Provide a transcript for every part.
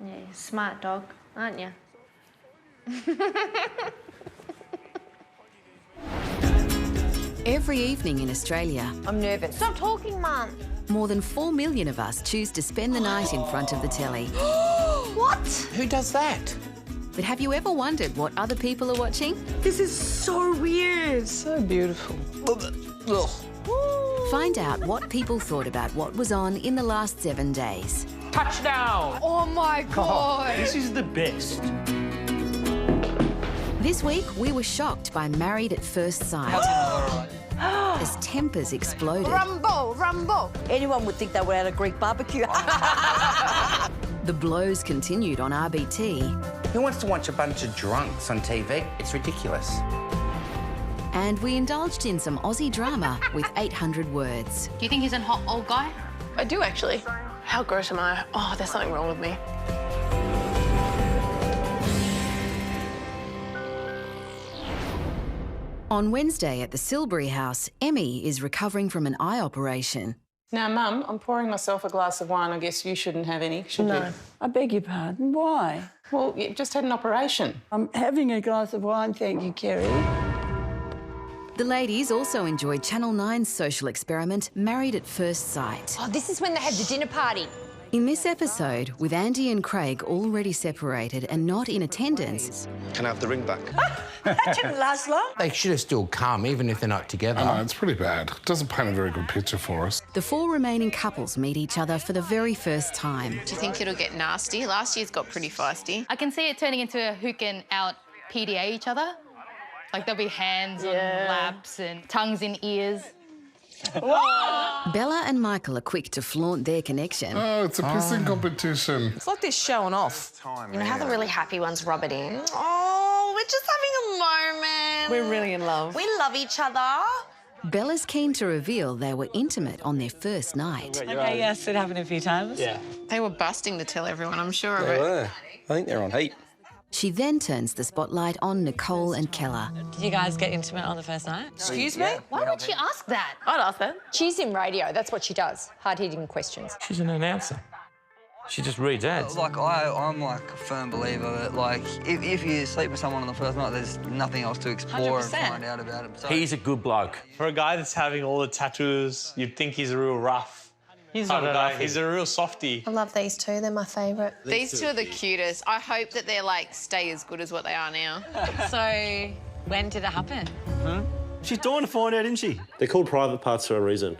Yeah, smart dog, aren't you? Every evening in Australia, I'm nervous. Stop talking, Mum. more than 4 million of us choose to spend the night in front of the telly. What? Who does that? But have you ever wondered what other people are watching? This is so weird. So beautiful. Find out what people thought about what was on in the last 7 days. Touchdown! Oh my God. This is the best. This week, we were shocked by Married at First Sight. As tempers exploded, Rumble. Anyone would think they were at a Greek barbecue. the blows continued on RBT, Who wants to watch a bunch of drunks on TV? It's ridiculous. and we indulged in some Aussie drama with 800 words. Do you think he's a hot old guy? I do, actually. How gross am I? Oh, there's something wrong with me. On Wednesday at the Silbury House, Emmy is recovering from an eye operation. Now, Mum, I'm pouring myself a glass of wine. I guess you shouldn't have any, should you? I beg your pardon, why? Well, you've just had an operation. I'm having a glass of wine, thank you, Kerry. The ladies also enjoyed Channel 9's social experiment, Married at First Sight. Oh, this is when they had the dinner party. In this episode, with Andy and Craig already separated and not in attendance, Can I have the ring back? That didn't last long. They should have still come, even if they're not together. I know, it's pretty bad. It doesn't paint a very good picture for us. the 4 remaining couples meet each other for the very first time. Do you think it'll get nasty? Last year's got pretty feisty. I can see it turning into who can out PDA each other. Like there'll be hands on laps and tongues in ears. Bella and Michael are quick to flaunt their connection. Oh, it's a pissing competition. It's like they're showing off. You know how the really happy ones rub it in? Oh, we're just having a moment. We're really in love. We love each other. Bella's keen to reveal they were intimate on their first night. Okay, yes, it happened a few times. Yeah. They were busting to tell everyone, I'm sure of They it. were. I think they're on heat. She then turns the spotlight on Nicole and Keller. Did you guys get intimate on the first night? Excuse me? Why would she ask that? I'd ask that. She's in radio, that's what she does. Hard-hitting questions. She's an announcer. She just reads ads. Like, I'm like a firm believer that, like, if you sleep with someone on the first night, there's nothing else to explore 100%. and find out about him. So He's a good bloke. For a guy that's having all the tattoos, you'd think he's a real rough. He's type not of a guy. roughie. He's a real softie. I love these two. They're my favourite. These two are the cutest. I hope that they're, like, stay as good as what they are now. So, when did it happen? She's dying to find out, isn't she? They're called private parts for a reason.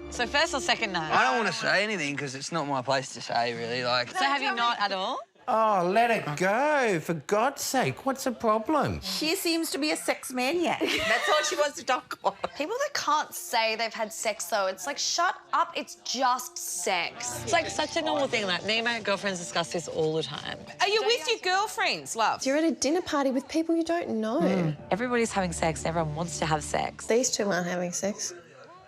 So first or second night? I don't want to say anything because it's not my place to say, really. Like, So have you not at all? Oh, let it go, for God's sake. What's the problem? She seems to be a sex maniac. That's all she wants to talk about. People that can't say they've had sex, though, it's like, shut up, it's just sex. It's like such a normal thing. Like, me and my girlfriends discuss this all the time. Are you with your girlfriends, love? You're at a dinner party with people you don't know. Everybody's having sex. Everyone wants to have sex. These two aren't having sex.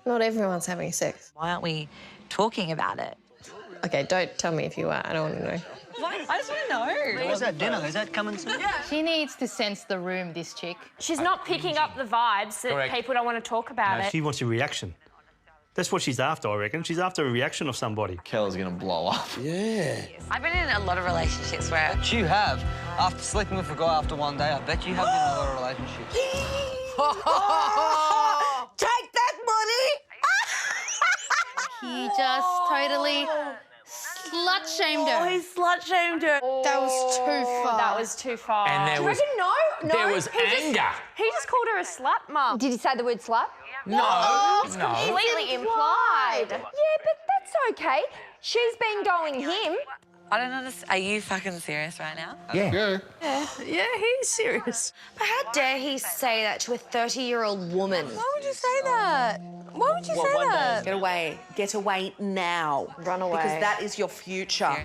Not everyone's having sex. Why aren't we talking about it? Okay, don't tell me if you are. I don't want to know. What? I just want to know. where's that dinner? Is that coming soon? She needs to sense the room, this chick. She's not picking up the vibes that Correct. people don't want to talk about it. She wants a reaction. That's what she's after, I reckon. She's after a reaction of somebody. Keller's gonna blow up. Yeah. I've been in a lot of relationships where... But you have. After sleeping with a guy after one day, I bet you have been in a lot of relationships. Take that money! He just totally slut-shamed her. He slut-shamed her. That was too far. That was too far. And there Do you was- reckon no? there was anger. He just called her a slut, Mum. Did he say the word slut? No. Completely implied. Yeah, but that's okay. She's been going him. I don't understand. Are you fucking serious right now? Yeah. Yeah, he's serious. But how dare he say that to a 30-year-old woman? Why would you say that? Why would you say that? Get away. Get away now. Run away. Because that is your future.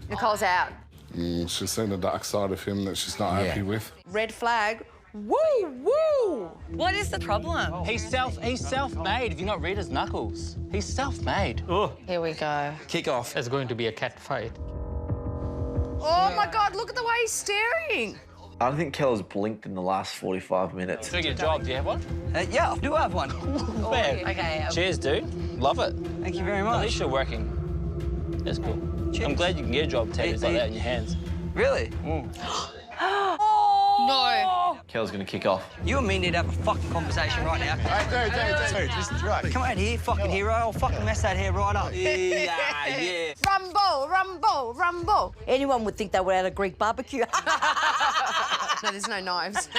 Nicole's out. She's seen the dark side of him that she's not happy with. Red flag. Woo, woo. What is the problem? He's self-made. Have you not read his knuckles? He's self-made. Oh, Here we go. Kick off. There's going to be a cat fight. Oh, my God, look at the way he's staring. I don't think Keller's blinked in the last 45 minutes. Doing your job, do you have one? Yeah, I do have one. Okay. Cheers, dude. Love it. Thank you very At much. least you're working. That's cool. I'm glad you can get job tattoos like that in your hands. Really? No. Kel's gonna kick off. You and me need to have a fucking conversation right now. Dude, just right. Come out here, fucking hero. I'll fucking mess that hair right up. Yeah. Rumble, rumble, rumble. Anyone would think they were at a Greek barbecue. No, there's no knives.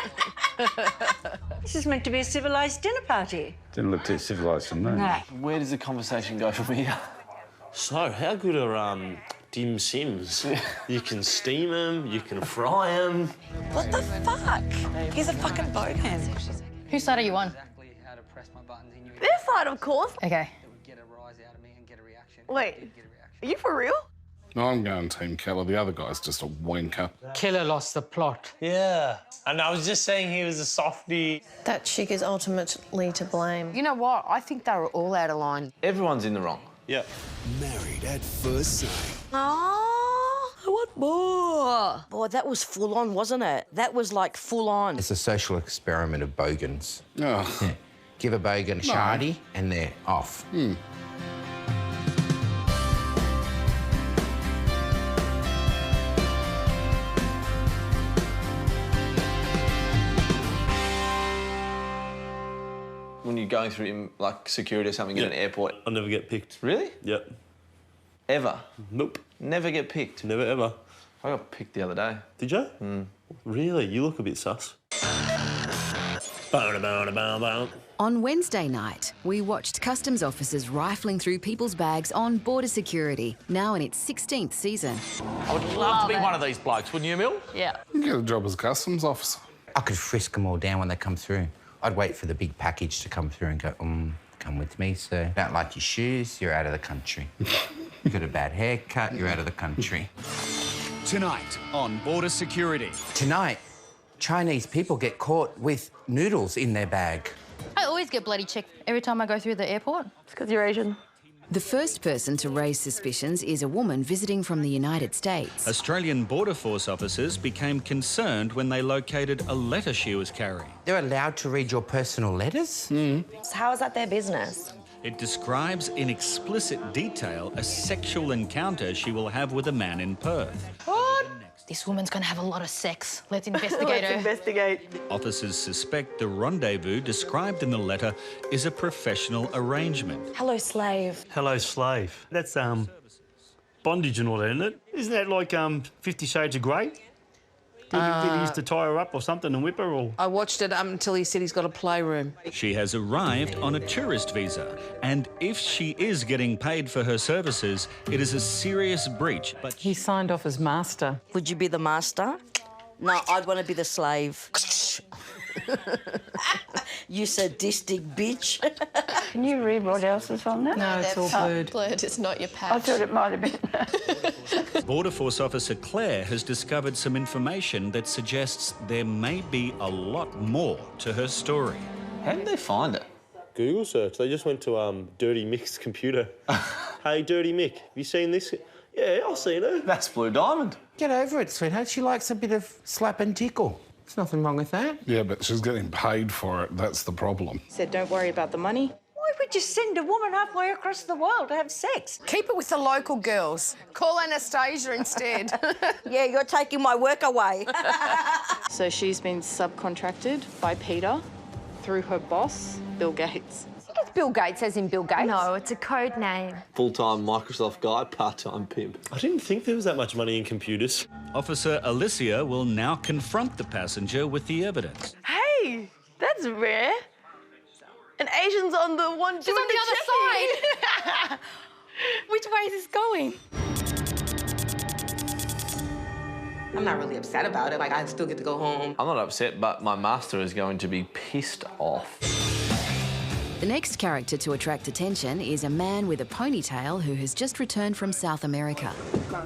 This is meant to be a civilised dinner party. Didn't look too civilised to me. No. Where does the conversation go from here? So, how good are dim sims? You can steam them, you can fry them. What the fuck? He's a fucking bogan. Whose side are you on? Their side, of course. Okay. Wait, are you for real? No, I'm going Team Keller. The other guy's just a wanker. Keller lost the plot. Yeah. And I was just saying he was a softie. That chick is ultimately to blame. You know what? I think they were all out of line. Everyone's in the wrong. Yeah. Married at first sight. Oh, I want more. Boy, that was full on, wasn't it? That was like full on. It's a social experiment of bogans. Oh. Yeah. Give a bogan a shardy and they're off. When you're going through like security or something in an airport. I'll never get picked. Really? Yep. Ever? Nope. Never get picked? Never ever. I got picked the other day. Did you? Really? You look a bit sus. On Wednesday night, we watched customs officers rifling through people's bags on border security, now in its 16th season. I would love to be one of these blokes, wouldn't you, Mill? Yeah. You get a job as a customs officer. I could frisk them all down when they come through. I'd wait for the big package to come through and go, come with me, sir. Don't like your shoes, you're out of the country. You got a bad haircut, you're out of the country. Tonight on Border Security. Tonight, Chinese people get caught with noodles in their bag. I always get bloody checked every time I go through the airport. It's because you're Asian. The first person to raise suspicions is a woman visiting from the United States. Australian Border Force officers became concerned when they located a letter she was carrying. They're allowed to read your personal letters? So how is that their business? It describes in explicit detail a sexual encounter she will have with a man in Perth. What? This woman's gonna have a lot of sex. Let's investigate her. Investigate. Officers suspect the rendezvous described in the letter is a professional arrangement. Hello, slave. Hello, slave. That's, bondage and all that, isn't it? Isn't that like, 50 Shades of Grey? Did he used to tie her up or something and whip her, or...? I watched it until he said he's got a playroom. She has arrived on a tourist visa, and if she is getting paid for her services, it is a serious breach. But He signed off as master. Would you be the master? No, I'd want to be the slave. You sadistic bitch. Can you read what else is on that? No, it's all blurred. Blurred, it's not your patch. I thought it might have been. Border Force officer Claire has discovered some information that suggests there may be a lot more to her story. How did they find it? Google search. They just went to Dirty Mick's computer. Hey, Dirty Mick, have you seen this? Yeah, I've seen her. That's Blue Diamond. Get over it, sweetheart. She likes a bit of slap and tickle. There's nothing wrong with that. Yeah, but she's getting paid for it. That's the problem. Said don't worry about the money. Why would you send a woman halfway across the world to have sex? Keep it with the local girls. Call Anastasia instead. Yeah, you're taking my work away. So she's been subcontracted by Peter through her boss, Bill Gates. It's Bill Gates, as in Bill Gates. No, it's a code name. Full-time Microsoft guy, part-time pimp. I didn't think there was that much money in computers. Officer Alicia will now confront the passenger with the evidence. Hey, that's rare. An Asian's on the one She's on the other side. Which way is this going? I'm not really upset about it. Like, I still get to go home. I'm not upset, but my master is going to be pissed off. The next character to attract attention is a man with a ponytail who has just returned from South America.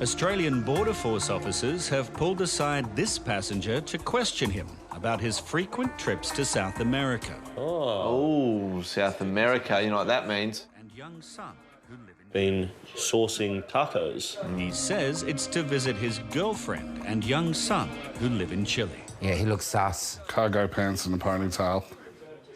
Australian Border Force officers have pulled aside this passenger to question him about his frequent trips to South America. Oh, South America, you know what that means? And young son who live in... Been sourcing tacos. And he says it's to visit his girlfriend and young son who live in Chile. Yeah, he looks sus. Cargo pants and a ponytail.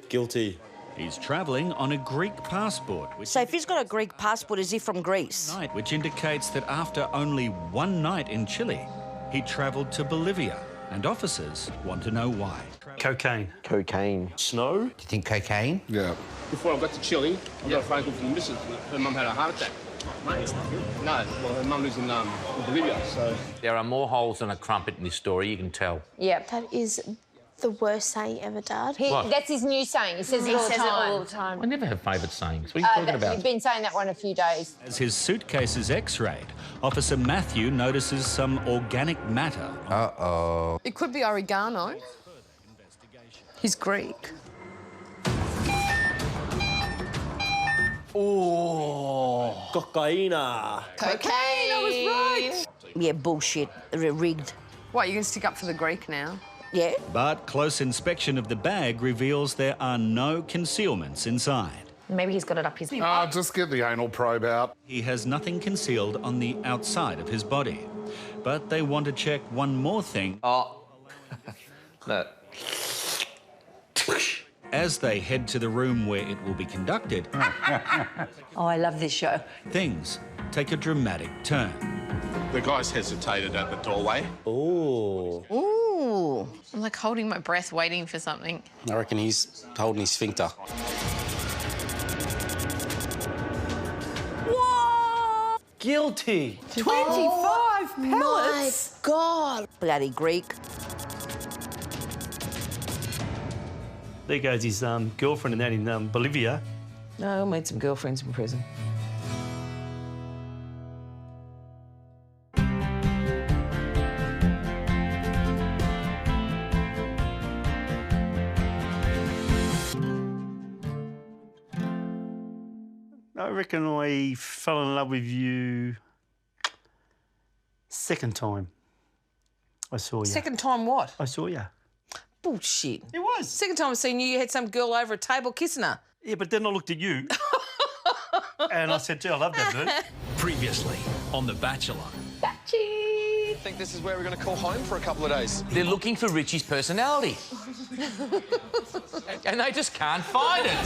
Guilty. He's travelling on a Greek passport, So if he's got a Greek passport, is he from Greece? which indicates that after only one night in Chile, he travelled to Bolivia, and officers want to know why. Cocaine. Cocaine. Snow? Do you think cocaine? Yeah. Before I got to Chile, I got a phone call from the missus. Her mum had a heart attack. Mate, no, well, her mum lives in Bolivia, so... There are more holes than a crumpet in this story, you can tell. Yep. That is the worst saying ever, Dad. What? That's his new saying. He says it all the time. I never have favourite sayings. What are you talking about? You've been saying that one a few days. As his suitcase is x-rayed, Officer Matthew notices some organic matter. Uh-oh. It could be oregano. He's Greek. Oh, cocaina. Cocaine, I was right. Yeah, bullshit. Rigged. What, you can stick up for the Greek now? Yeah. But close inspection of the bag reveals there are no concealments inside. Maybe he's got it up his... Just get the anal probe out. He has nothing concealed on the outside of his body. But they want to check one more thing. Oh. No. As they head to the room where it will be conducted, Oh, I love this show. things take a dramatic turn. The guys hesitated at the doorway. Oh. Ooh. I'm like holding my breath, waiting for something. I reckon he's holding his sphincter. What? Guilty. 25 My pellets? God. Bloody Greek. There goes his girlfriend and that in Bolivia. No, I made some girlfriends in prison. I reckon I fell in love with you second time I saw you. Second time what? I saw you. Bullshit. It was. Second time I seen you, you had some girl over a table kissing her. Yeah, but then I looked at you and I said, gee, I love that dude. Previously on The Bachelor. I think this is where we're going to call home for a couple of days. They're looking for Richie's personality. And they just can't find it.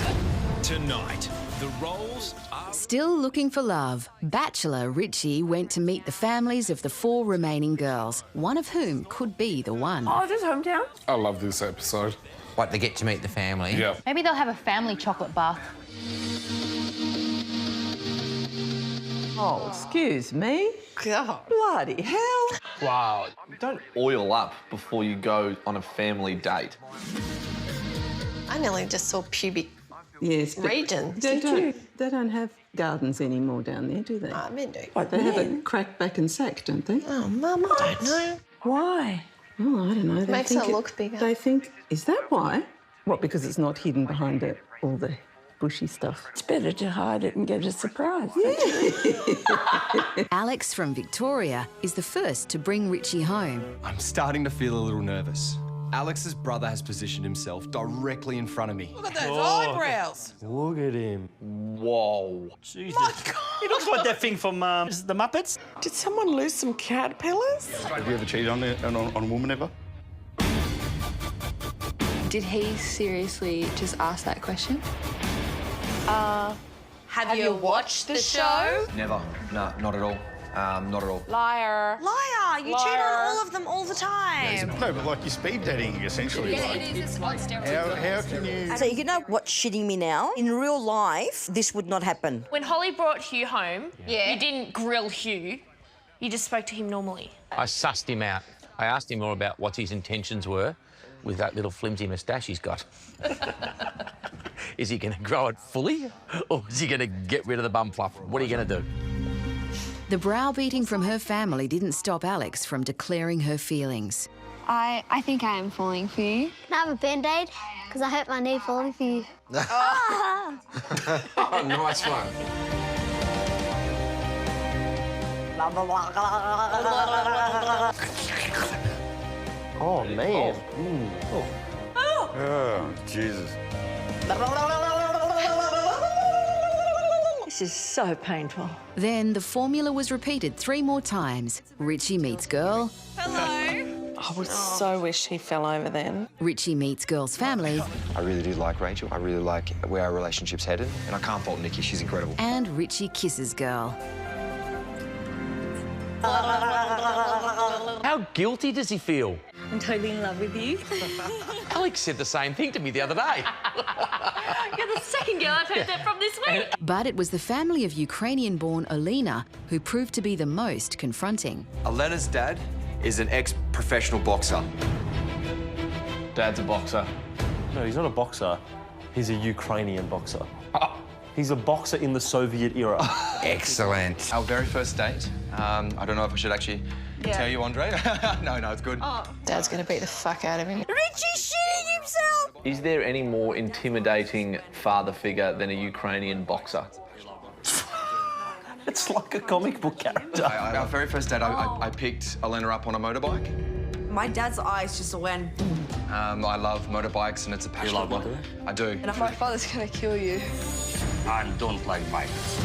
Tonight, the roles are... Still looking for love, Bachelor Richie went to meet the families of the 4 remaining girls, one of whom could be the one. Oh, this hometown? I love this episode. What, they get to meet the family? Yeah. Maybe they'll have a family chocolate bath. Oh, excuse me? God. Bloody hell. Wow. Don't oil up before you go on a family date. I nearly just saw pubic Yes, regions. They don't have gardens anymore down there, do they? Men do. They have a crack back and sack, don't they? Oh, Mum, I don't know. Why? Oh, I don't know. They Makes think it look bigger. They think, is that why? What, because it's not hidden behind all the bushy stuff? It's better to hide it and get a surprise. Alex from Victoria is the first to bring Richie home. I'm starting to feel a little nervous. Alex's brother has positioned himself directly in front of me. Look at those eyebrows. Look at him. Whoa. Jesus. My God. He looks like that thing from the Muppets. Did someone lose some caterpillars? Have you ever cheated on a woman ever? Did he seriously just ask that question? Have you watched the show? Never. No, not at all. Not at all. Liar. Liar. You cheat on all of them all the time. No, but like you're speed dating, essentially. It is on steroids. How can you... So you know what's shitting me now? In real life, this would not happen. When Holly brought Hugh home, you didn't grill Hugh. You just spoke to him normally. I sussed him out. I asked him more about what his intentions were with that little flimsy moustache he's got. Is he going to grow it fully or is he going to get rid of the bum fluff? What are you going to do? The browbeating from her family didn't stop Alex from declaring her feelings. I think I am falling for you. Can I have a Band-Aid? Because I hurt my knee falling for you. Oh, nice one. Oh, man. Oh, Jesus. This is so painful. Then the formula was repeated 3 more times. Richie meets girl. Hello. I would so wish he fell over then. Richie meets girl's family. I really do like Rachel. I really like where our relationship's headed. And I can't fault Nikki, she's incredible. And Richie kisses girl. How guilty does he feel? I'm totally in love with you. Alex said the same thing to me the other day. You're the second girl I've heard that from this week. But it was the family of Ukrainian-born Alina who proved to be the most confronting. Elena's dad is an ex-professional boxer. Dad's a boxer. No, he's not a boxer. He's a Ukrainian boxer. He's a boxer in the Soviet era. Excellent. Our very first date, I don't know if I should actually tell you, Andre. No, it's good. Dad's gonna beat the fuck out of him. Richie's shitting himself! Is there any more intimidating father figure than a Ukrainian boxer? It's like a comic book character. Our very first date, I picked Elena up on a motorbike. My dad's eyes just went. I love motorbikes and it's a passion. You love motorbikes? I do. And my father's gonna kill you. I don't like bikes.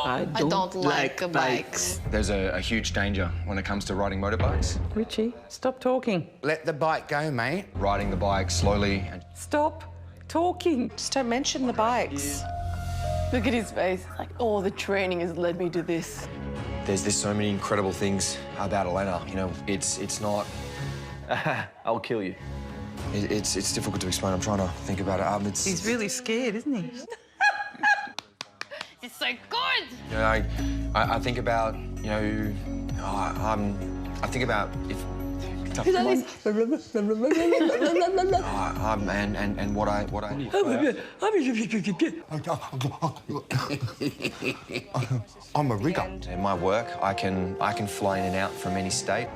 I don't like bikes. There's a huge danger when it comes to riding motorbikes. Richie, stop talking. Let the bike go, mate. Riding the bike slowly. Stop talking. Just don't mention the bikes. Look at his face. Like, oh, the training has led me to this. There's so many incredible things about Elena. You know, it's not. I'll kill you. It's difficult to explain. I'm trying to think about it. He's really scared, isn't he? It's so good. You know, I think about, you know, I think about if. And what I. I'm a rigger. In my work, I can fly in and out from any state.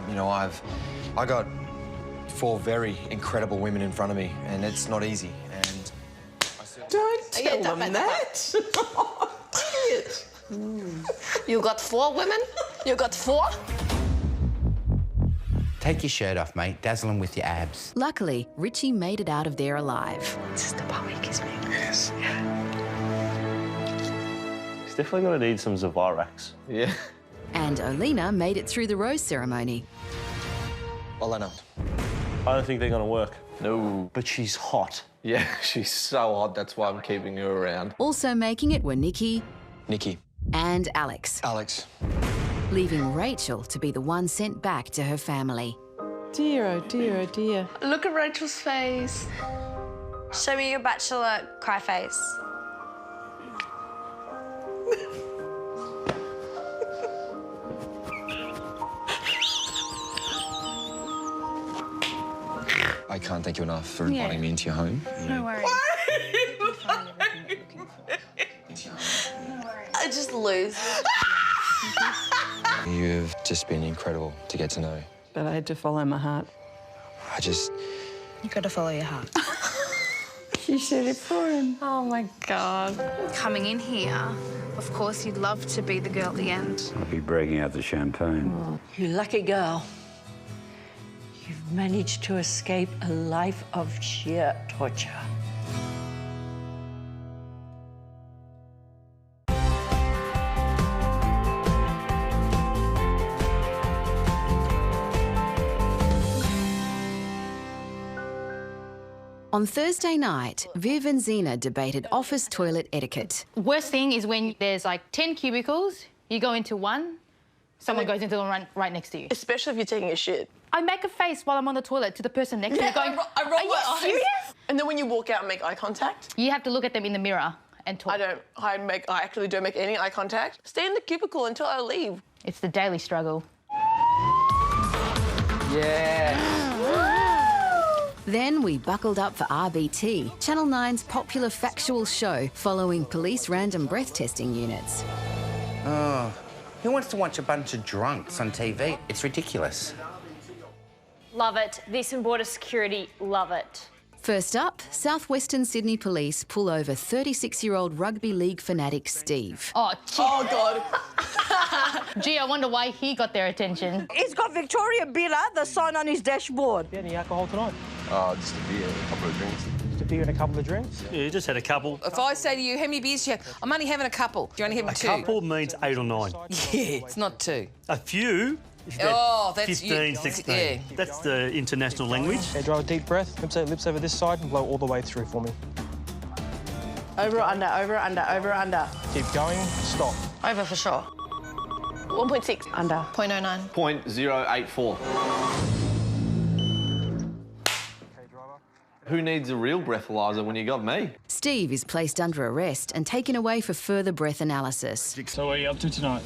You know, I got 4 very incredible women in front of me, and it's not easy. And don't tell them that. Idiot. You got 4 women? You got 4? Take your shirt off, mate. Dazzle them with your abs. Luckily, Richie made it out of there alive. It's just a puppy kiss me. Yes. He's definitely going to need some Zavirax. Yeah. And Alina made it through the rose ceremony. Elena. I don't think they're going to work. No. But she's hot. Yeah, she's so hot. That's why I'm keeping her around. Also making it were Nikki and Alex. Leaving Rachel to be the one sent back to her family. Dear, oh dear, oh dear. Look at Rachel's face. Show me your Bachelor cry face. I can't thank you enough for inviting me into your home. No worries. I just lose. You've just been incredible to get to know. But I had to follow my heart. You got to follow your heart. She said it for him. Oh, my God. Coming in here, of course, you'd love to be the girl at the end. I'll be breaking out the champagne. You lucky girl. You've managed to escape a life of sheer torture. On Thursday night, Viv and Zena debated office toilet etiquette. Worst thing is when there's like 10 cubicles, you go into one, someone goes into the one right next to you. Especially if you're taking a shit. I make a face while I'm on the toilet to the person next to me going, I roll my eyes. Serious? And then when you walk out and make eye contact? You have to look at them in the mirror and talk. I actually don't make any eye contact. Stay in the cubicle until I leave. It's the daily struggle. Yeah. Then we buckled up for RBT, Channel 9's popular factual show following police random breath testing units. Oh, who wants to watch a bunch of drunks on TV? It's ridiculous. Love it. This and border security, love it. First up, southwestern Sydney police pull over 36-year-old rugby league fanatic Steve. Oh, God. Gee, I wonder why he got their attention. He's got Victoria Beer, the sign on his dashboard. Any alcohol tonight? Just a beer and a couple of drinks. Just a beer and a couple of drinks? Yeah, you just had a couple. If I say to you, how many beers do you have? I'm only having a couple. Do you only have A 2? couple means 8 or 9. Yeah, it's not 2. A few Oh, that's 15, you. 16. Yeah. That's the international language. Okay, draw a deep breath. Lips over this side and blow all the way through for me. Over or under, over or under, over or under. Keep going. Stop. Over for sure. 1.6. Under. 0.09. 0.084. Who needs a real breathalyzer when you got me? Steve is placed under arrest and taken away for further breath analysis. So what are you up to tonight?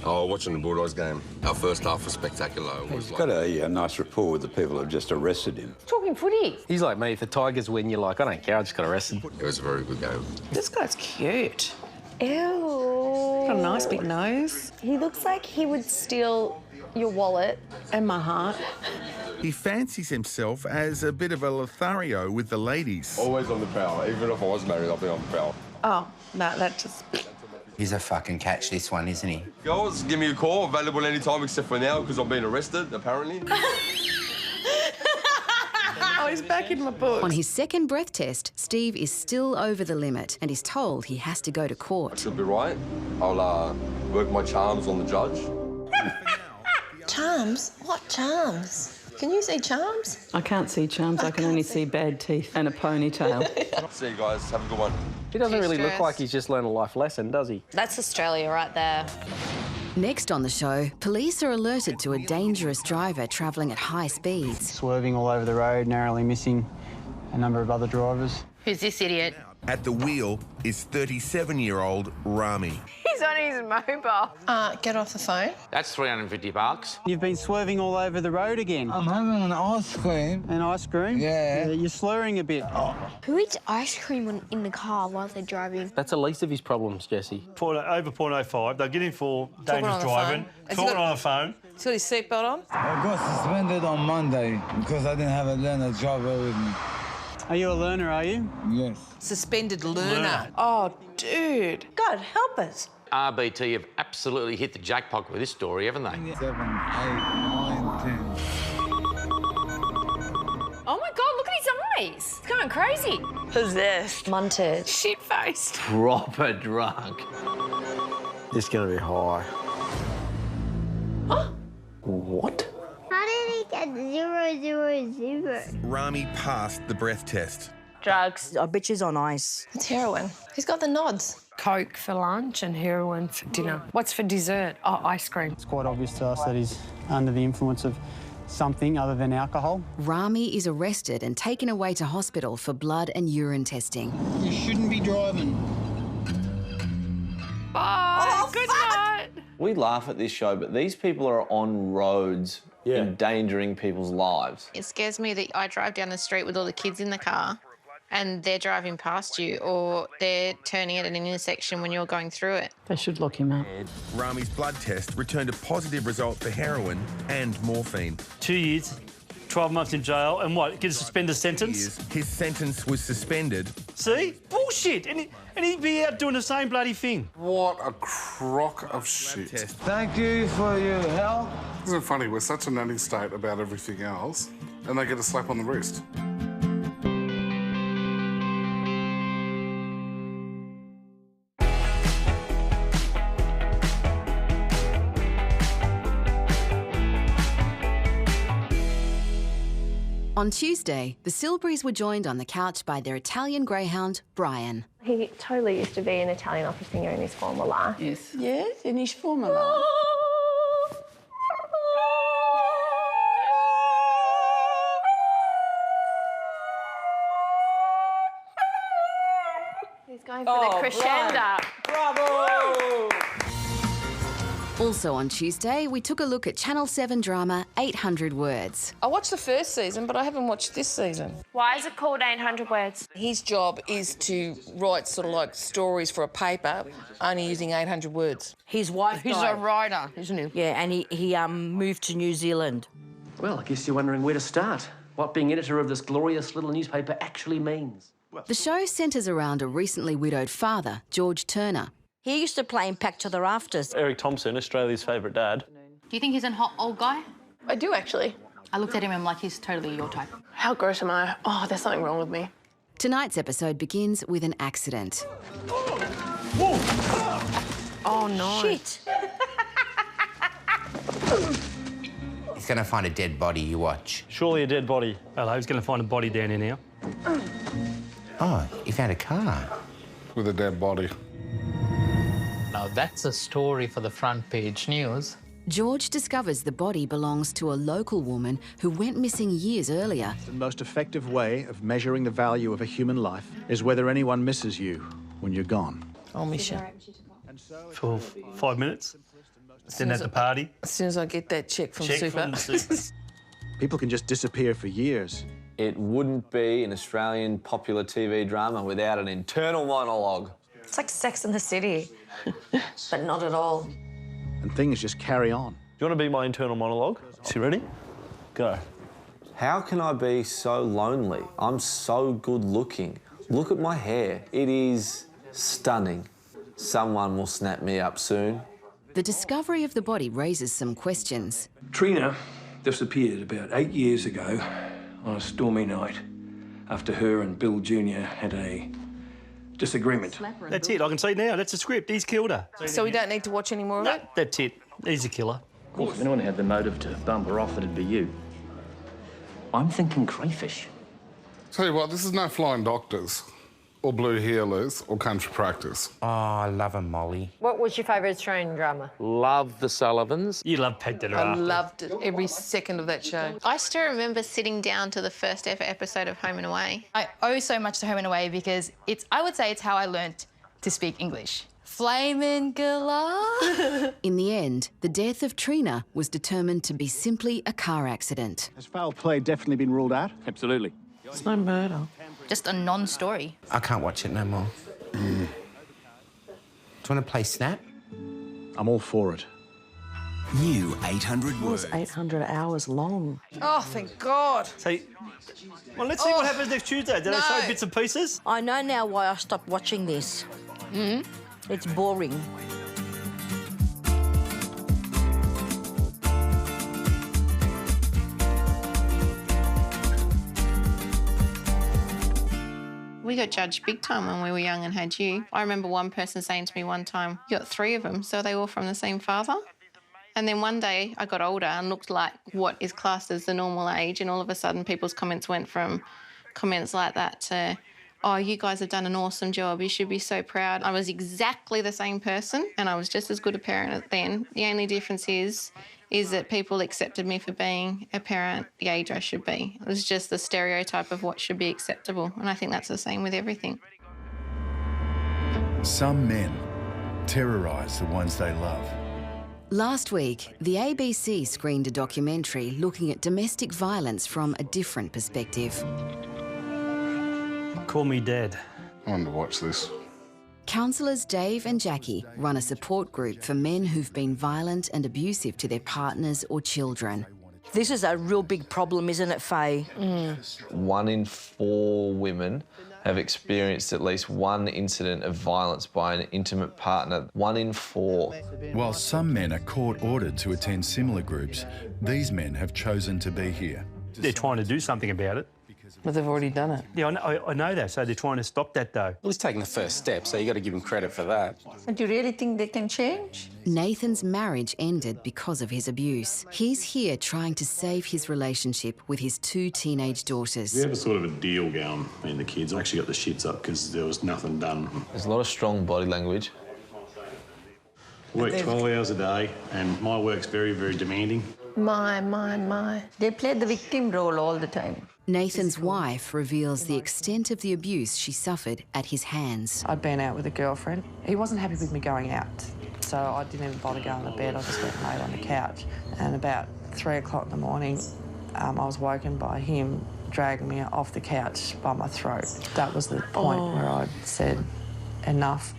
Oh, watching the Bulldogs game. Our first half was spectacular. He's got a nice rapport with the people who've just arrested him. Talking footy. He's like me. If the Tigers win, you're like, I don't care, I just got arrested. It was a very good game. This guy's cute. Ew. Got a nice big nose. He looks like he would steal your wallet. And my heart. He fancies himself as a bit of a Lothario with the ladies. Always on the prowl. Even if I was married, I'll be on the prowl. Oh, no, that just... He's a fucking catch, this one, isn't he? Girls, give me a call. Available anytime except for now because I'm being arrested, apparently. Oh, he's back in my book. On his second breath test, Steve is still over the limit and is told he has to go to court. Should be right. I'll work my charms on the judge. Charms? What charms? Can you see charms? I can't see charms. I can only see bad teeth and a ponytail. See you guys. Have a good one. He doesn't really look stressed. like he's just learned a life lesson, does he? That's Australia right there. Next on the show, police are alerted to a dangerous driver travelling at high speeds. Swerving all over the road, narrowly missing a number of other drivers. Who's this idiot? At the wheel is 37-year-old Rami. He's on his mobile. Get off the phone. That's $350. You've been swerving all over the road again. I'm having an ice cream. An ice cream? Yeah. You're slurring a bit. Who eats ice cream in the car while they're driving? That's the least of his problems, Jesse. Over 0.05. They'll get him for dangerous on the driving. phone. Talking on the phone. He's got his seatbelt on. I got suspended on Monday because I didn't have a learner driver with me. Are you a learner, are you? Yes. Suspended learner. Oh, dude. God, help us. RBT have absolutely hit the jackpot with this story, haven't they? 7, 8, 9, 10. Oh my God, look at his eyes. It's going crazy. Who's this? Munted. Shit-faced. Proper drunk. This is going to be high. What? How did he get 000? Rami passed the breath test. Drugs. I bet she's on ice. It's heroin. He's got the nods. Coke for lunch and heroin for dinner. What's for dessert? Oh, ice cream. It's quite obvious to us that he's under the influence of something other than alcohol. Rami is arrested and taken away to hospital for blood and urine testing. You shouldn't be driving. Bye. Good night. We laugh at this show, but these people are on roads endangering people's lives. It scares me that I drive down the street with all the kids in the car and they're driving past you or they're turning at an intersection when you're going through it. They should lock him up. Rami's blood test returned a positive result for heroin and morphine. 2 years, 12 months in jail, and what, get a suspended sentence? His sentence was suspended. See? Bullshit! And he'd be out doing the same bloody thing. What a crock of shit. Thank you for your help. Isn't it funny? We're such a nanny state about everything else, and they get a slap on the wrist. On Tuesday, the Silburys were joined on the couch by their Italian greyhound, Brian. He totally used to be an Italian opera singer in his former life. Yes. Yes, in his former life. He's going for the crescendo. Bravo! Also on Tuesday, we took a look at Channel 7 drama 800 Words. I watched the first season, but I haven't watched this season. Why is it called 800 words? His job is to write sort of like stories for a paper, only using 800 words. His wife He's died. a writer, isn't he? Yeah, and he moved to New Zealand. Well, I guess you're wondering where to start. What being editor of this glorious little newspaper actually means. The show centres around a recently widowed father, George Turner. He used to play Pack to the Rafters. Eric Thompson, Australia's favourite dad. Do you think he's a hot old guy? I do, actually. I looked at him and I'm like, he's totally your type. How gross am I? Oh, there's something wrong with me. Tonight's episode begins with an accident. Oh, no. Shit. He's going to find a dead body, you watch. Surely a dead body. Hello, he's going to find a body down here now. Oh, he found a car. With a dead body. Now, that's a story for the front page news. George discovers the body belongs to a local woman who went missing years earlier. The most effective way of measuring the value of a human life is whether anyone misses you when you're gone. I'll miss you. For 5 minutes. Then at the party. As soon as I get that check from Super. People can just disappear for years. It wouldn't be an Australian popular TV drama without an internal monologue. It's like Sex and the City, but not at all. And things just carry on. Do you want to be my internal monologue? Is you ready? Go. How can I be so lonely? I'm so good looking. Look at my hair. It is stunning. Someone will snap me up soon. The discovery of the body raises some questions. Trina disappeared about 8 years ago on a stormy night after her and Bill Jr. had a disagreement. That's it, I can see now. That's the script. He's killed her. So we don't need to watch any more of it? That's it. He's a killer. Well, if anyone had the motive to bump her off, it'd be you. I'm thinking crayfish. Tell you what, this is no Flying Doctors, or Blue Healers, or Country Practice. Oh, I love a Molly. What was your favourite Australian drama? Love the Sullivans. You love Peg Dinner I loved it, every second of that show. I still remember sitting down to the first ever episode of Home and Away. I owe so much to Home and Away because I would say it's how I learnt to speak English. Flamin' galah. In the end, the death of Trina was determined to be simply a car accident. Has foul play definitely been ruled out? Absolutely. It's no murder. Just a non-story. I can't watch it no more. Do you want to play Snap? I'm all for it. New 800 words. 800 hours long. Oh, thank God. So, well, let's see what happens next Tuesday. Do they show bits and pieces? I know now why I stopped watching this. It's boring. We got judged big time when we were young and had you. I remember one person saying to me one time, you got 3 of them, so are they all from the same father? And then one day I got older and looked like what is classed as the normal age, and all of a sudden people's comments went from comments like that to, oh, you guys have done an awesome job, you should be so proud. I was exactly the same person and I was just as good a parent then. The only difference is that people accepted me for being a parent the age I should be. It was just the stereotype of what should be acceptable, and I think that's the same with everything. Some men terrorise the ones they love. Last week, the ABC screened a documentary looking at domestic violence from a different perspective. Call me Dad. I want to watch this. Counsellors Dave and Jackie run a support group for men who've been violent and abusive to their partners or children. This is a real big problem, isn't it, Faye? 1 in 4 women have experienced at least one incident of violence by an intimate partner. 1 in 4. While some men are court-ordered to attend similar groups, these men have chosen to be here. They're trying to do something about it. But they've already done it. Yeah, I know that, so they're trying to stop that, though. Well, he's taking the first step, so you got to give him credit for that. And do you really think they can change? Nathan's marriage ended because of his abuse. He's here trying to save his relationship with his 2 teenage daughters. We have a sort of a deal going. I mean, the kids actually got the shits up because there was nothing done. There's a lot of strong body language. Work 12 hours a day, and my work's very, very demanding. My. They play the victim role all the time. Nathan's wife reveals the extent of the abuse she suffered at his hands. I'd been out with a girlfriend. He wasn't happy with me going out, so I didn't even bother going to bed. I just went and laid on the couch. And about 3 o'clock in the morning, I was woken by him dragging me off the couch by my throat. That was the point where I said, enough.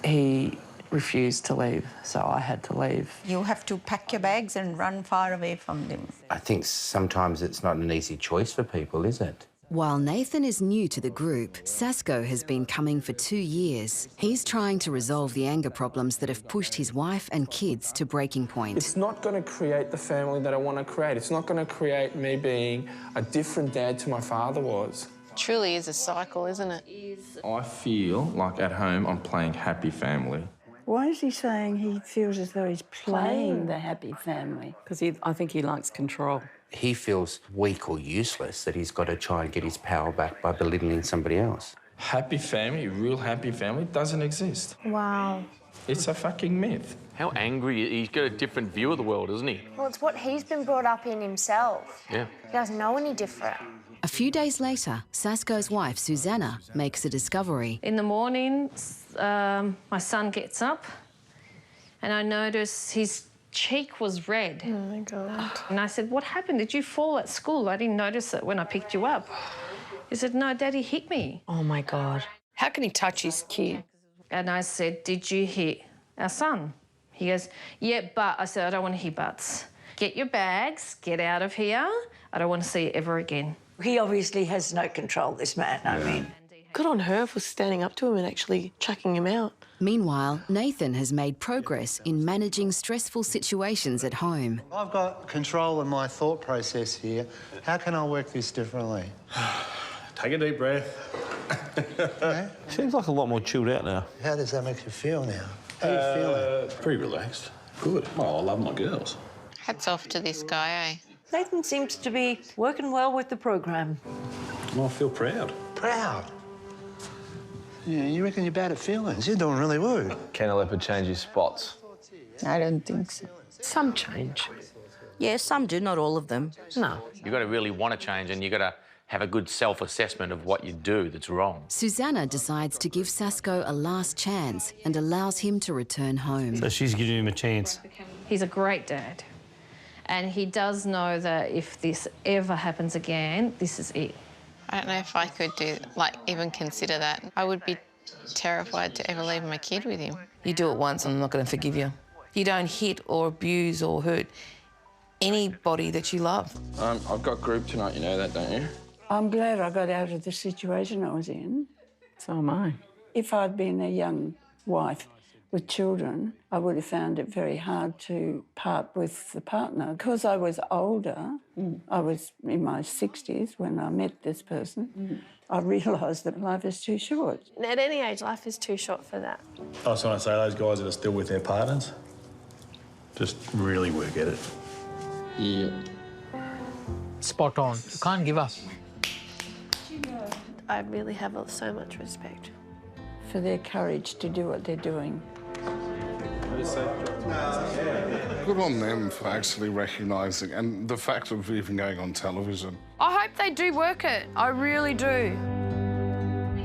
He refused to leave, so I had to leave. You have to pack your bags and run far away from them. I think sometimes it's not an easy choice for people, is it? While Nathan is new to the group, Sasko has been coming for 2 years. He's trying to resolve the anger problems that have pushed his wife and kids to breaking point. It's not going to create the family that I want to create. It's not going to create me being a different dad to my father was. Truly is a cycle, isn't it? I feel like at home I'm playing happy family. Why is he saying he feels as though he's playing the happy family? Because I think he likes control. He feels weak or useless, that he's got to try and get his power back by belittling somebody else. Happy family, real happy family, doesn't exist. Wow. It's a fucking myth. How angry, he's got a different view of the world, isn't he? Well, it's what he's been brought up in himself. Yeah. He doesn't know any different. A few days later, Sasko's wife, Susanna, makes a discovery. In the morning, my son gets up and I notice his cheek was red. Oh, my God. And I said, what happened? Did you fall at school? I didn't notice it when I picked you up. He said, no, Daddy hit me. Oh, my God. How can he touch his kid? And I said, did you hit our son? He goes, yeah, but. I said, I don't want to hear buts. Get your bags, get out of here. I don't want to see you ever again. He obviously has no control, this man, I mean. Good on her for standing up to him and actually chucking him out. Meanwhile, Nathan has made progress in managing stressful situations at home. I've got control of my thought process here. How can I work this differently? Take a deep breath. Okay. Seems like a lot more chilled out now. How does that make you feel now? How are you feeling? Pretty relaxed. Good. Oh, I love my girls. Hats off to this guy, eh? Nathan seems to be working well with the program. I feel proud. Proud? Yeah, you reckon you're bad at feelings? You're doing really well. Can a leopard change his spots? I don't think so. Some change. Yeah, some do, not all of them. No. You've got to really want to change and you've got to have a good self-assessment of what you do that's wrong. Susanna decides to give Sasko a last chance and allows him to return home. So she's giving him a chance. He's a great dad. And he does know that if this ever happens again, this is it. I don't know if I could even consider that. I would be terrified to ever leave my kid with him. You do it once and I'm not going to forgive you. You don't hit or abuse or hurt anybody that you love. I've got group tonight, you know that, don't you? I'm glad I got out of the situation I was in. So am I. If I'd been a young wife with children, I would have found it very hard to part with the partner. Because I was older, I was in my 60s when I met this person, I realised that life is too short. At any age, life is too short for that. I just want to say those guys that are still with their partners, just really work at it. Yeah. Spot on. You can't give up. I really have so much respect for their courage to do what they're doing. Good on them for actually recognising, and the fact of even going on television. I hope they do work it. I really do.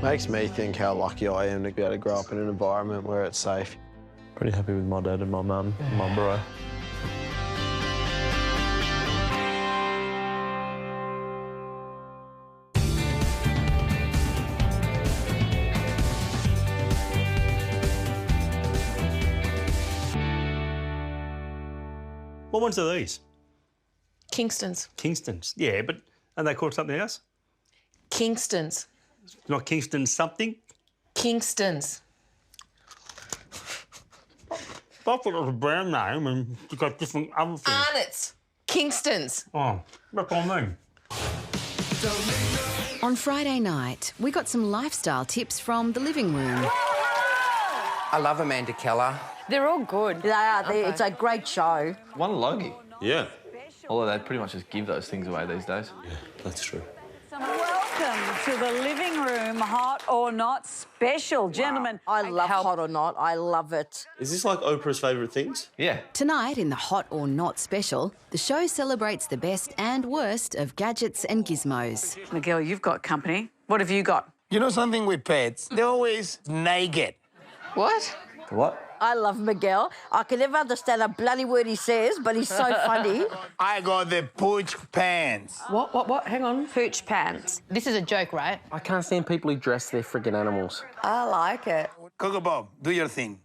Makes me think how lucky I am to be able to grow up in an environment where it's safe. Pretty happy with my dad and my mum and my bro. What ones are these? Kingston's. Kingston's. Yeah, but are they called something else? Kingston's. Not Kingston something? Kingston's. I thought it was a brand name and you've got different other things. Arnott's. Kingston's. Oh, that's what I mean. On Friday night, we got some lifestyle tips from the living room. I love Amanda Keller. They're all good. They are. It's a great show. One Logie. Yeah. Although they pretty much just give those things away these days. Yeah, that's true. Welcome to the living room, Hot or Not special. Gentlemen, I love Hot or Not. I love it. Is this like Oprah's favourite things? Yeah. Tonight in the Hot or Not special, the show celebrates the best and worst of gadgets and gizmos. Miguel, you've got company. What have you got? You know something with pets? They're always naked. What? What? I love Miguel. I can never understand a bloody word he says, but he's so funny. I got the pooch pants. What? Hang on. Pooch pants. This is a joke, right? I can't stand people who dress their friggin' animals. I like it. Gogglebox, do your thing.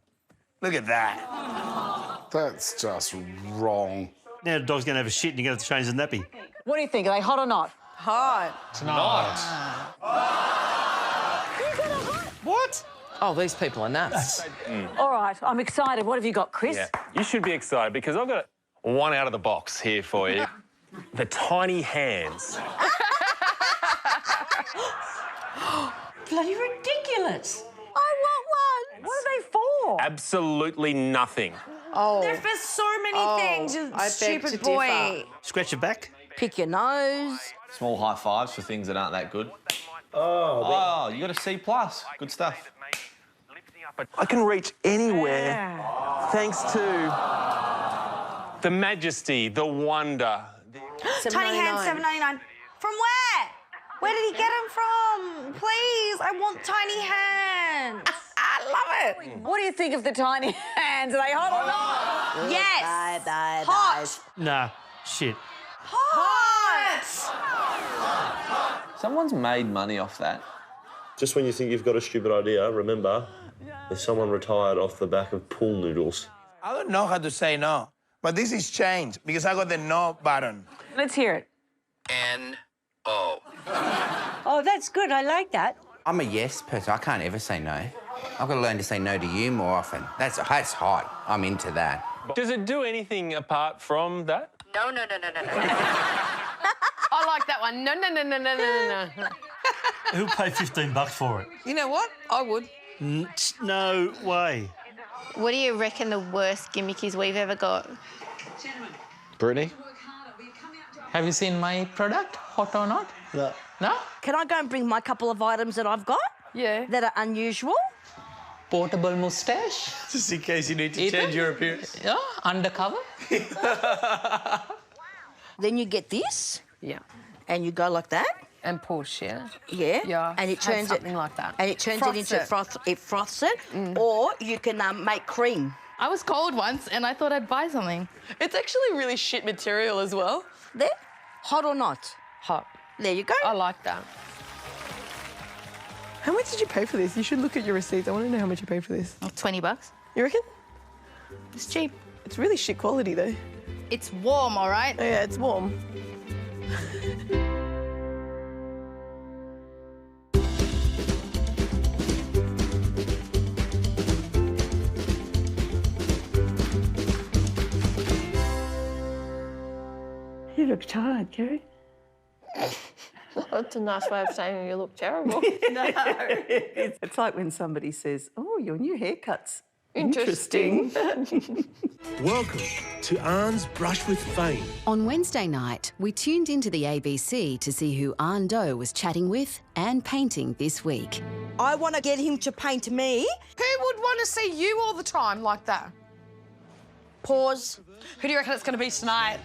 Look at that. That's just wrong. Now the dog's going to have a shit and you're going to have to change the nappy. What do you think? Are they hot or not? Hot. It's not. What? Oh, these people are nuts. All right, I'm excited. What have you got, Chris? Yeah, you should be excited because I've got one out of the box here for you. The tiny hands. Bloody ridiculous. I want one. What are they for? for? Absolutely nothing. Oh. They're for so many things, you stupid boy. Scratch your back. Pick your nose. Small high fives for things that aren't that good. Oh, you got a C+. Good stuff. I can reach anywhere thanks to the majesty, the wonder. Tiny hands, $7.99. From where? Where did he get them from? Please, I want tiny hands. I love it. What do you think of the tiny hands? Are they hot or not? Yes. Hot. Nah, shit. Hot. Someone's made money off that. Just when you think you've got a stupid idea, remember, there's someone retired off the back of pool noodles. I don't know how to say no, but this is changed because I got the no button. Let's hear it. N-O. Oh, that's good. I like that. I'm a yes person. I can't ever say no. I've got to learn to say no to you more often. That's hot. I'm into that. Does it do anything apart from that? No. I like that one. No. Who'll pay $15 for it? You know what? I would. No way. What do you reckon the worst gimmick is we've ever got? Brittany? Have you seen my product, hot or not? No. No? Can I go and bring my couple of items that I've got? Yeah. That are unusual? Portable moustache. Just in case you need to change your appearance. Yeah, undercover. Then you get this. Yeah. And you go like that. And push, yeah? Yeah. Yeah. And it turns something like that. And it turns Froths it into it. froth. It froths it. Or you can make cream. I was cold once and I thought I'd buy something. It's actually really shit material as well. There. Hot or not? Hot. There you go. I like that. How much did you pay for this? You should look at your receipts. I want to know how much you paid for this. $20. You reckon? It's cheap. It's really shit quality, though. It's warm, all right? Oh, yeah, it's warm. You look tired, Kerry. That's a nice way of saying you look terrible. No. It's like when somebody says, oh, your new haircut's Interesting. Welcome to Arne's Brush with Fame. On Wednesday night, we tuned into the ABC to see who Arne Doe was chatting with and painting this week. I want to get him to paint me. Who would want to see you all the time like that? Pause. Who do you reckon it's going to be tonight?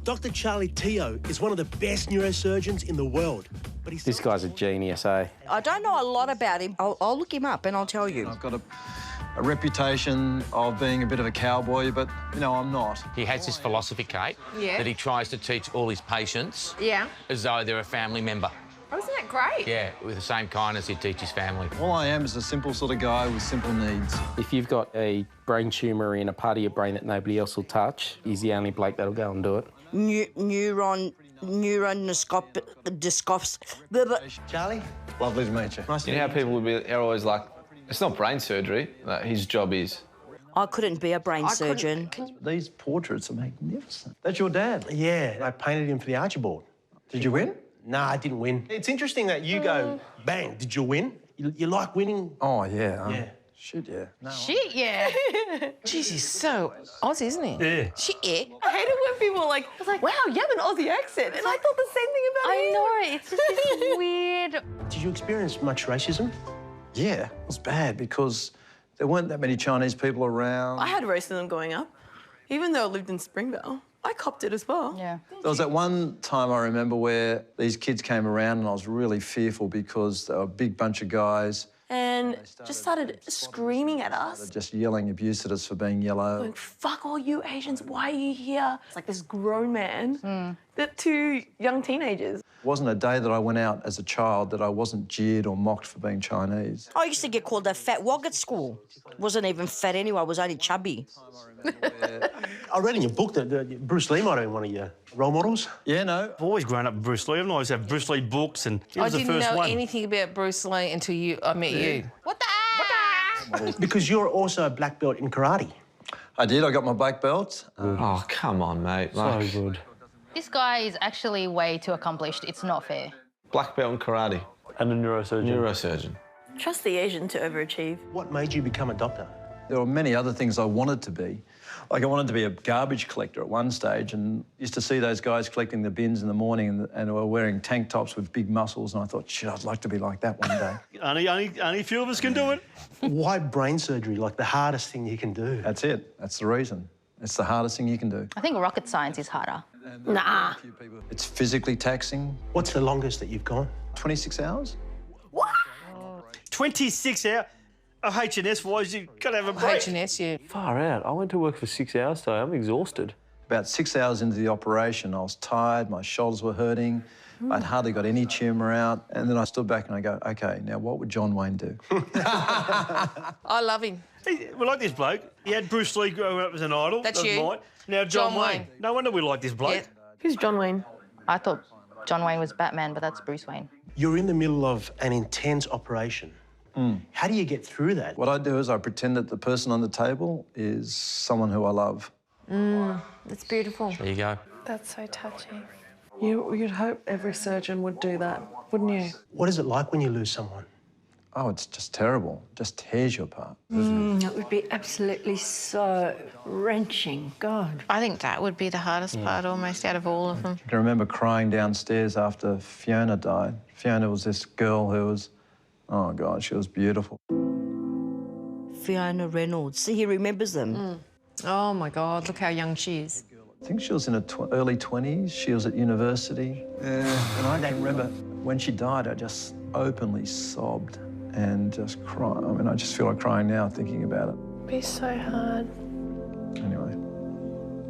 Dr. Charlie Teo is one of the best neurosurgeons in the world. But he's This guy's a genius, eh? I don't know a lot about him. I'll look him up and I'll tell you. I've got a reputation of being a bit of a cowboy, but, you know, I'm not. He has this philosophy, Kate, Yeah. that he tries to teach all his patients Yeah. as though they're a family member. Oh, isn't that great? Yeah, with the same kindness he'd teach his family. All I am is a simple sort of guy with simple needs. If you've got a brain tumour in a part of your brain that nobody else will touch, he's the only bloke that'll go and do it. Discos. Charlie, lovely to meet you. Nice You know how people would be are always like, it's not brain surgery, that his job is. I couldn't be a brain surgeon. These portraits are magnificent. That's your dad? Yeah, I painted him for the Archibald. Did you win? No, I didn't win. It's interesting that you go, bang, did you win? You like winning? Oh, yeah. Yeah. Shit, yeah. No. Shit, yeah. Jeez, he's so Aussie, isn't he? Yeah. Shit, yeah. I hate it when people are like, wow, you have an Aussie accent. And I thought the same thing about I him. know, it's just this weird... Did you experience much racism? Yeah, it was bad because there weren't that many Chinese people around. I had racism growing up. Even though I lived in Springvale, I copped it as well. Yeah. There was that one time I remember where these kids came around and I was really fearful because they were a big bunch of guys. And just started screaming at us. Just yelling abuse at us for being yellow. Like, fuck all you Asians, why are you here? It's like this grown man, the two young teenagers. It wasn't a day that I went out as a child that I wasn't jeered or mocked for being Chinese. I used to get called a fat wog at school. Wasn't even fat anyway, I was only chubby. I read in your book that Bruce Lee might have been one of your role models. Yeah, no. I've always grown up with Bruce Lee. I've always had Bruce Lee books, and he I was the didn't first know one. anything about Bruce Lee until I met you. What the? Because you're also a black belt in karate. I did, I got my black belt. Oh, come on, mate. So good. This guy is actually way too accomplished. It's not fair. Black belt in karate. And a neurosurgeon. Neurosurgeon. Trust the Asian to overachieve. What made you become a doctor? There were many other things I wanted to be. Like I wanted to be a garbage collector at one stage and used to see those guys collecting the bins in the morning and were wearing tank tops with big muscles and I thought, shit, I'd like to be like that one day. Only a few of us can do it. Why brain surgery? Like the hardest thing you can do. That's it. That's the reason. It's the hardest thing you can do. I think rocket science is harder. Nah. It's physically taxing. What's the longest that you've gone? 26 hours. What? 26 hours? H&S-wise, you've got to have a break. H&S, yeah. Far out. I went to work for 6 hours today. I'm exhausted. About 6 hours into the operation, I was tired, my shoulders were hurting, I'd hardly got any tumour out, and then I stood back and I go, OK, now what would John Wayne do? I love him. We like this bloke. He had Bruce Lee growing up as an idol. That's was you. mine. Now John John Wayne. Wayne. No wonder we like this bloke. Yeah. Who's John Wayne? I thought John Wayne was Batman, but that's Bruce Wayne. You're in the middle of an intense operation. How do you get through that? What I do is I pretend that the person on the table is someone who I love. That's beautiful. There you go. That's so touching. You'd hope every surgeon would do that, wouldn't you? What is it like when you lose someone? Oh, it's just terrible. It just tears you apart. It would be absolutely so wrenching. God. I think that would be the hardest part almost out of all of them. I can remember crying downstairs after Fiona died. Fiona was this girl who was, oh, God, she was beautiful. Fiona Reynolds. See, he remembers them. Oh, my God, look how young she is. I think she was in her early 20s. She was at university. And I can remember when she died, I just openly sobbed and just cried. I mean, I just feel like crying now thinking about it. It'd be so hard. Anyway,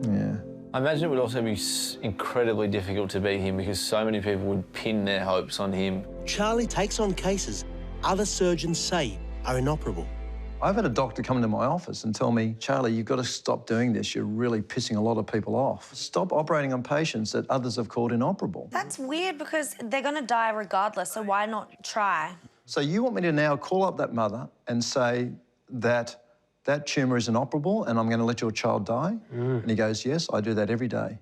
yeah. I imagine it would also be incredibly difficult to be him because so many people would pin their hopes on him. Charlie takes on cases other surgeons say are inoperable. I've had a doctor come into my office and tell me, Charlie, you've got to stop doing this. You're really pissing a lot of people off. Stop operating on patients that others have called inoperable. That's weird because they're going to die regardless, so why not try? So you want me to now call up that mother and say that that tumour is inoperable and I'm going to let your child die? And he goes, yes, I do that every day.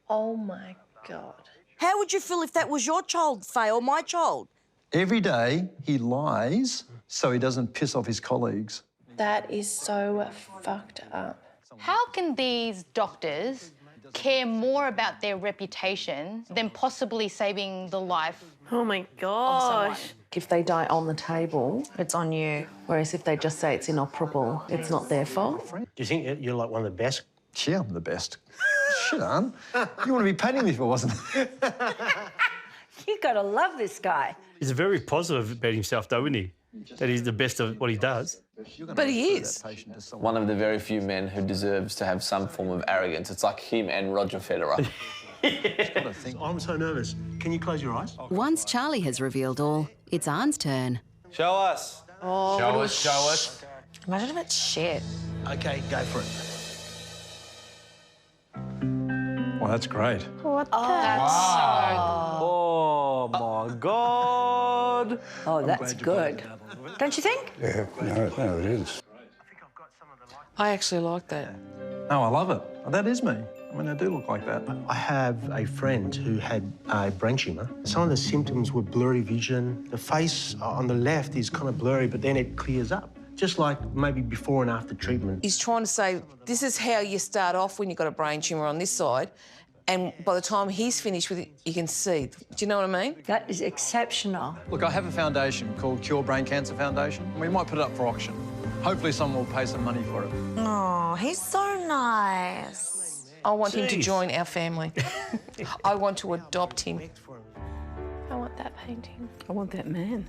Oh, my God. How would you feel if that was your child, Faye, or my child? Every day he lies so he doesn't piss off his colleagues. That is so fucked up. How can these doctors care more about their reputation than possibly saving the life Oh, my of gosh. someone? If they die on the table, It's on you. whereas if they just say it's inoperable, it's not their fault. Do you think you're like one of the best? Yeah, I'm the best. Shit, Anne. You want to be paying me if it wasn't. You gotta love this guy. He's very positive about himself, though, isn't he? That he's the best of what he does. But he is. One of the very few men who deserves to have some form of arrogance. It's like him and Roger Federer. I'm so nervous. Can you close your eyes? Once Charlie has revealed all, it's Arne's turn. Show us. Oh, Show us, show us. Imagine if it's shit. OK, go for it. Well, that's great. What the? Oh, my God. Oh, that's good. Don't you think? Yeah, no, it is. I actually like that. Oh, I love it. That is me. I mean, I do look like that. I have a friend who had a brain tumour. Some of the symptoms were blurry vision. The face on the left is kind of blurry, but then it clears up. Just like maybe before and after treatment. He's trying to say, this is how you start off when you've got a brain tumour on this side, and by the time he's finished with it, you can see. Do you know what I mean? That is exceptional. Look, I have a foundation called Cure Brain Cancer Foundation. We might put it up for auction. Hopefully someone will pay some money for it. Oh, he's so nice. I want him to join our family. I want to adopt him. I want that painting. I want that man.